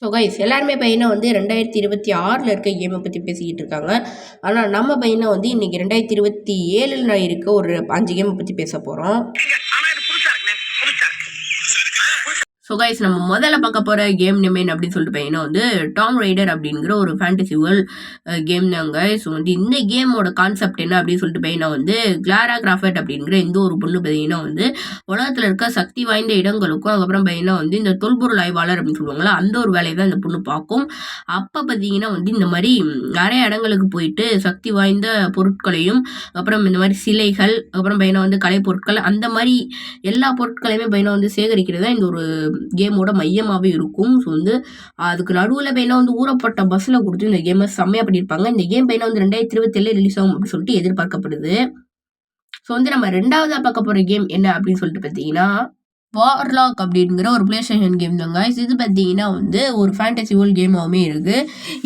So guys எல்லாருமே பையனை வந்து 2026 இருக்க கேமை பற்றி பேசிக்கிட்டு இருக்காங்க. ஆனால் நம்ம பையனை வந்து இன்னைக்கு 2027 இருக்க ஒரு 5 கேமை பற்றி பேச போகிறோம். ஸோ கைஸ் நம்ம முதல்ல பார்க்க போகிற கேம் நேம் அப்படின்னு சொல்லிட்டு பார்த்தீங்கன்னா வந்து டாம் ரைடர் அப்படிங்கிற ஒரு ஃபேண்டசி வேர்ல்ட் கேம் தாங்க. ஸோ வந்து இந்த கேமோட கான்செப்ட் என்ன அப்படின்னு சொல்லிட்டு பார்த்தீங்கன்னா வந்து கிளாரா கிராஃபட் அப்படிங்கிற இந்த ஒரு பொண்ணு பார்த்தீங்கன்னா வந்து உலகத்தில் இருக்க சக்தி வாய்ந்த இடங்களுக்கும் அதுக்கப்புறம் பார்த்தீங்கன்னா வந்து இந்த தொல்பொருள் ஆய்வாளர் அப்படின்னு சொல்லுவாங்களா அந்த ஒரு வேலையை தான் இந்த பொண்ணு பார்க்கும். அப்போ பார்த்தீங்கன்னா வந்து இந்த மாதிரி நிறைய இடங்களுக்கு போயிட்டு சக்தி வாய்ந்த பொருட்களையும் அப்புறம் இந்த மாதிரி சிலைகள் அப்புறம் பார்த்தீங்கன்னா வந்து கலை பொருட்கள் அந்த மாதிரி எல்லா பொருட்களையுமே பார்த்தீங்கன்னா வந்து சேகரிக்கிறதா இந்த ஒரு கேமோட மையமாகவே இருக்கும். ஸோ வந்து அதுக்கு நடுவில் பையனா வந்து ஊறப்பட்ட பஸ்ஸில் கொடுத்து இந்த கேமை செம்மையாக பண்ணியிருப்பாங்க. இந்த கேம் பையனா வந்து 2027 ரிலீஸ் ஆகும் அப்படின்னு சொல்லிட்டு எதிர்பார்க்கப்படுது. ஸோ வந்து நம்ம ரெண்டாவதாக பார்க்க போகிற கேம் என்ன அப்படின்னு சொல்லிட்டு பார்த்தீங்கன்னா வார்லாக் அப்படிங்கிற ஒரு பிளேஸ்டேஷன் கேம் தாங்க. இது பார்த்தீங்கன்னா வந்து ஒரு ஃபேண்டசி வேர்ல்ட் கேமாகவுமே இருக்குது.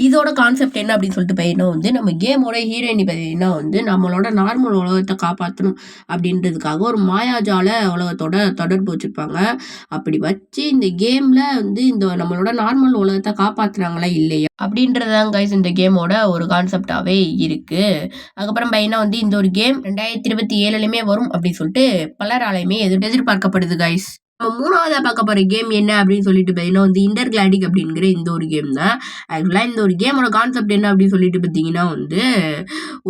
இதோட கான்செப்ட் என்ன அப்படின்னு சொல்லிட்டு பார்த்தீங்கன்னா வந்து நம்ம கேமோட ஹீரோயினி பார்த்தீங்கன்னா வந்து நம்மளோட நார்மல் உலகத்தை காப்பாற்றணும் அப்படின்றதுக்காக ஒரு மாயாஜால உலகத்தோட தொடர்பு வச்சுருப்பாங்க. அப்படி வச்சு இந்த கேமில் வந்து இந்த நம்மளோட நார்மல் உலகத்தை காப்பாற்றுறாங்களா இல்லையா அப்படின்றதான் கைஸ் இந்த கேமோட ஒரு கான்செப்டாகவே இருக்குது. அதுக்கப்புறம் பார்த்தீங்கன்னா வந்து இந்த ஒரு கேம் 2027 வரும் அப்படின்னு சொல்லிட்டு பலராலையுமே எதிர்பார்க்கப்படுது கைஸ். நம்ம மூணாவதாக பார்க்க போகிற கேம் என்ன அப்படின்னு சொல்லிட்டு பார்த்தீங்கன்னா வந்து இன்டர்கிளாடிக் அப்படிங்கிற இந்த ஒரு கேம் தான். ஆக்சுவலாக இந்த ஒரு கேமோட கான்செப்ட் என்ன அப்படின்னு சொல்லிட்டு பார்த்தீங்கன்னா வந்து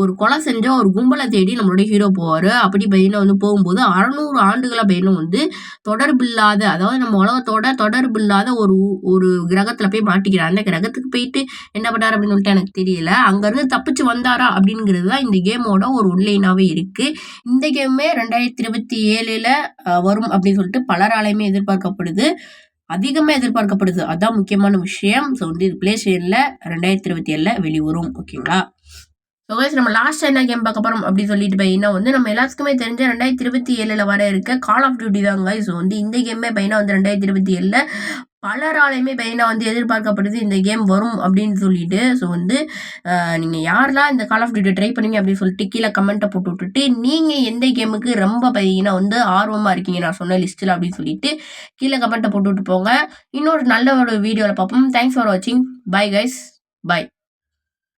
ஒரு கொலை செஞ்ச ஒரு கும்பலை தேடி நம்மளோட ஹீரோ போவார். அப்படி பார்த்தீங்கன்னா வந்து போகும்போது 600 ஆண்டுகளாக பார்த்தீங்கன்னா வந்து தொடர்பு இல்லாத அதாவது நம்ம உலகத்தோட தொடர்பு இல்லாத ஒரு கிரகத்தில் போய் மாட்டிக்கிறார். அந்த கிரகத்துக்கு போயிட்டு என்ன பண்ணார் அப்படின்னு சொல்லிட்டு எனக்கு தெரியல. அங்கேருந்து தப்பிச்சு வந்தாரா அப்படிங்கிறது தான் இந்த கேமோட ஒரு ஒன்லைனாகவே இருக்குது. இந்த கேமே 2027 வரும் அப்படின்னு சொல்லிட்டு பலராலையுமே எதிர்பார்க்கப்படுது. அதிகமாக எதிர்பார்க்கப்படுது. அதான் முக்கியமான விஷயம். ஸோ வந்து இது பிளே ஸ்டேஷனில் 2027 வெளிவரும். ஓகேங்களா? ஸோ கைஸ் நம்ம லாஸ்ட் என்ன கேம் பார்க்க போகிறோம் அப்படின்னு சொல்லிட்டு பார்த்தீங்கன்னா வந்து நம்ம எல்லாத்துக்குமே தெரிஞ்ச 2027 வர இருக்க கால் ஆஃப் டியூட்டி தாங்க. ஸோ வந்து இந்த கேமே பையனா வந்து 2027 பலராலையுமே பையனா வந்து எதிர்பார்க்கப்படுது இந்த கேம் வரும் அப்படின்னு சொல்லிட்டு. ஸோ வந்து நீங்கள் யாரெல்லாம் இந்த கால் ஆஃப் டியூட்டி ட்ரை பண்ணீங்க அப்படின்னு சொல்லிட்டு கீழே கமெண்ட்டை போட்டு விட்டுட்டு நீங்கள் எந்த கேமுக்கு ரொம்ப பார்த்தீங்கன்னா வந்து ஆர்வமாக இருக்கீங்க நான் சொன்ன லிஸ்ட்டில் அப்படின்னு சொல்லிட்டு கீழே கமெண்ட்டை போட்டு விட்டு போங்க. இன்னொரு நல்ல ஒரு வீடியோவில் பார்ப்போம். தேங்க்ஸ் ஃபார் வாட்சிங். Bye guys. பை.